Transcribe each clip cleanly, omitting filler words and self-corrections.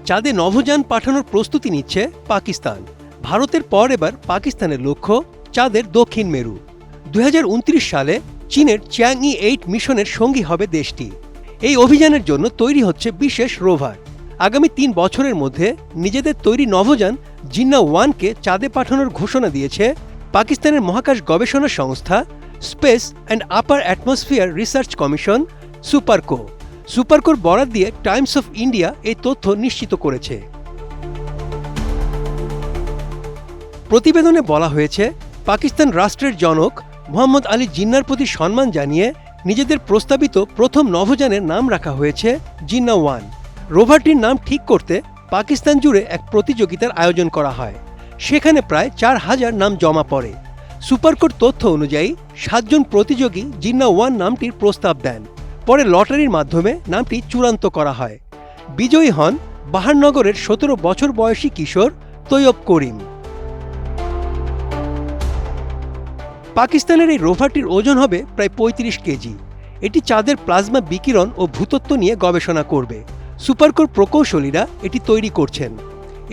চাঁদে নভোযান পাঠানোর প্রস্তুতি নিচ্ছে পাকিস্তান। ভারতের পর এবার পাকিস্তানের লক্ষ্য চাঁদের দক্ষিণ মেরু। 2029 সালে চীনের চ্যাংই 8 মিশনের সঙ্গী হবে দেশটি। এই অভিযানের জন্য তৈরি হচ্ছে বিশেষ রোভার। আগামী 3 বছরের মধ্যে নিজেদের তৈরি নভোযান জিন্না-1কে চাঁদে পাঠানোর ঘোষণা দিয়েছে পাকিস্তানের মহাকাশ গবেষণা সংস্থা space and upper atmosphere research commission SUPARCO. সুপারকোর বরাত দিয়ে টাইমস অফ ইন্ডিয়া এই তথ্য নিশ্চিত করেছে। প্রতিবেদনে বলা হয়েছে, পাকিস্তান রাষ্ট্রের জনক মোহাম্মদ আলী জিন্নার প্রতি সম্মান জানিয়ে নিজেদের প্রস্তাবিত প্রথম নভোযানের নাম রাখা হয়েছে জিন্না-1। রোভারটির নাম ঠিক করতে পাকিস্তান জুড়ে এক প্রতিযোগিতার আয়োজন করা হয়। সেখানে প্রায় 4000 নাম জমা পড়ে। সুপারকোর তথ্য অনুযায়ী 7 জন প্রতিযোগী জিন্না-1 নামটির প্রস্তাব দেন। পরে লটারির মাধ্যমে নামটি চূড়ান্ত করা হয়। বিজয়ী হন বাহারনগরের 17 বছর বয়সী কিশোর তৈয়ব করিম। পাকিস্তানের এই রোভারটির ওজন হবে প্রায় 35 কেজি। এটি চাঁদের প্লাজমা বিকিরণ ও ভূতত্ত্ব নিয়ে গবেষণা করবে। সুপারকোর প্রকৌশলীরা এটি তৈরি করছেন।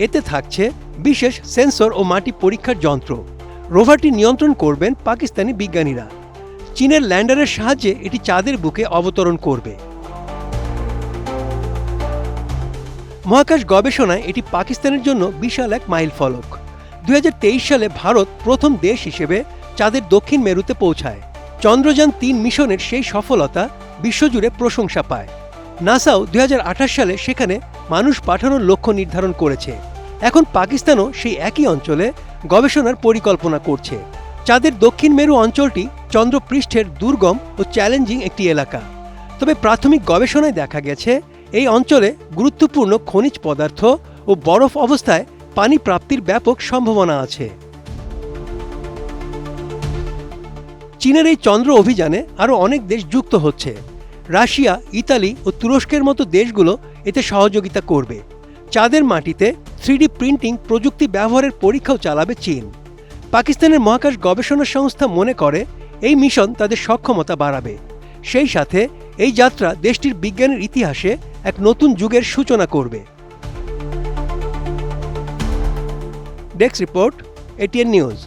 এতে থাকছে বিশেষ সেন্সর ও মাটি পরীক্ষার যন্ত্র। রোভারটি নিয়ন্ত্রণ করবেন পাকিস্তানি বিজ্ঞানীরা। চীনের ল্যান্ডারের সাহায্যে এটি চাঁদের বুকে অবতরণ করবে। মহাকাশ গবেষণায় এটি পাকিস্তানের জন্য বিশাল এক মাইলফলক। 2023 সালে ভারত প্রথম দেশ হিসেবে চাঁদের দক্ষিণ মেরুতে পৌঁছায়। চন্দ্রযান-3 মিশনের সেই সফলতা বিশ্বজুড়ে প্রশংসা পায়। নাসাও 2028 সালে সেখানে মানুষ পাঠানোর লক্ষ্য নির্ধারণ করেছে। এখন পাকিস্তানও সেই একই অঞ্চলে গবেষণার পরিকল্পনা করছে। চাঁদের দক্ষিণ মেরু অঞ্চলটি চন্দ্রপৃষ্ঠের দুর্গম ও চ্যালেঞ্জিং একটি এলাকা। তবে প্রাথমিক গবেষণায় দেখা গেছে এই অঞ্চলে গুরুত্বপূর্ণ খনিজ পদার্থ ও বরফ অবস্থায় পানি প্রাপ্তির ব্যাপক সম্ভাবনা আছে। চীনের এই চন্দ্র অভিযানে আরও অনেক দেশ যুক্ত হচ্ছে। রাশিয়া, ইতালি ও তুরস্কের মতো দেশগুলো এতে সহযোগিতা করবে। চাঁদের মাটিতে 3D প্রিন্টিং প্রযুক্তি ব্যবহারের পরীক্ষাও চালাবে চীন। পাকিস্তানের মহাকাশ গবেষণা সংস্থা মনে করে এই মিশন তাদের সক্ষমতা বাড়াবে। সেই সাথে এই যাত্রা দেশটির বিজ্ঞানের ইতিহাসে এক নতুন যুগের সূচনা করবে। Desk report, ATN news.